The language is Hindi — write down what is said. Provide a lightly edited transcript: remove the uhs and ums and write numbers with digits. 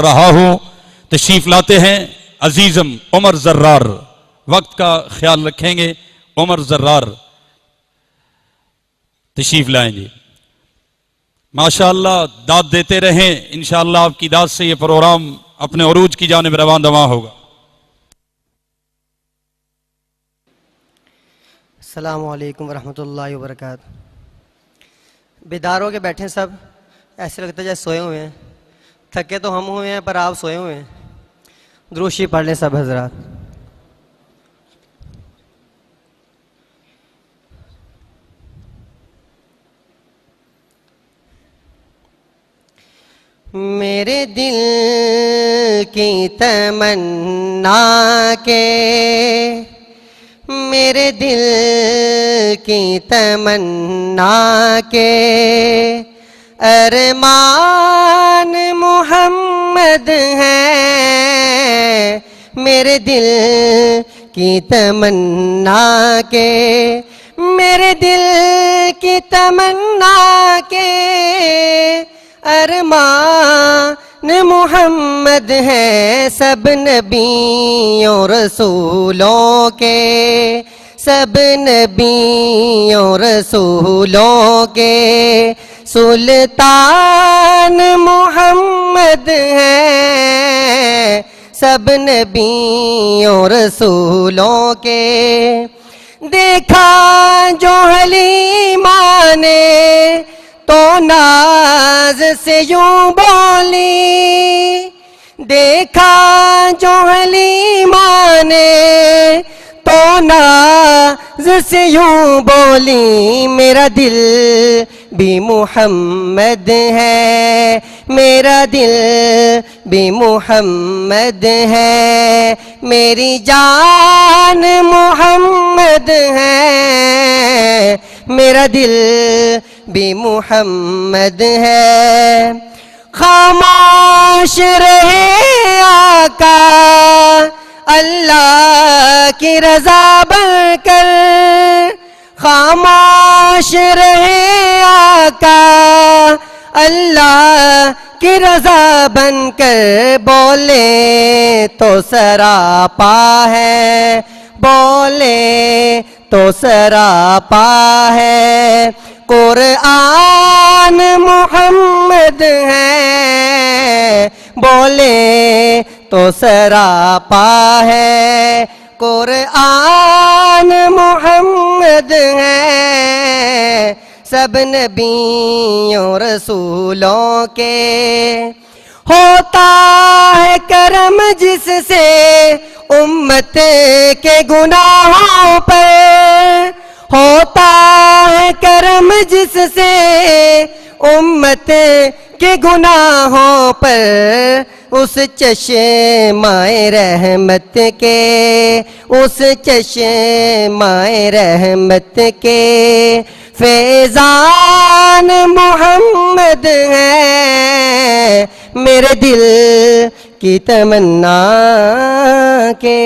रहा हूं। तशरीफ लाते हैं अजीजम उमर जर्रार, वक्त का ख्याल रखेंगे। उमर जर्रार तशरीफ लाएंगे। माशाअल्लाह दाद देते रहें, इंशाअल्लाह आपकी दाद से ये प्रोग्राम अपने उरूज की जानिब रवां दवा होगा। अस्सलामु अलैकुम वरहमतुल्लाहि वबरकातुहू। बेदार हो के बैठे सब, ऐसे लगता है जैसे सोए हुए हैं। थके तो हम हुए हैं पर आप सोए हुए हैं। दुरूशी पढ़ लें सब हजरात। मेरे दिल की तमन्ना के, मेरे दिल की तमन्ना के अरमान मोहम्मद हैं। मेरे दिल की तमन्ना के, मेरे दिल की तमन्ना के अरमान मोहम्मद हैं। सब नबियों रसूलों के, सब नबियों रसूलों के सुल्तान मोहम्मद हैं। सब नबियों रसूलों के देखा जो हलीमा ने तो नाज से यूं बोली। देखा जो हलीमा ने तो नाज से यूं बोली। मेरा दिल भी मुहम्मद है, मेरा दिल भी मुहम्मद है। मेरी जान मुहम्मद है, मेरा दिल भी मुहम्मद है। खामोश रहे आका अल्लाह की रजा बनकर। खामोश रहे आका अल्लाह की रजा बनकर। बोले तो सरापा है, बोले तो सरापा है। कुरआन मोहम्मद है, बोले तो सरापा है। कुरआन मोहम्मद है। सब नबियों रसूलों के होता है करम जिससे उम्मत के गुनाहों पर। होता है करम जिससे उम्मत के गुनाहों पर। उस चश्माए रहमत के, उस चश्माए रहमत के फैजान मोहम्मद है। मेरे दिल की तमन्ना के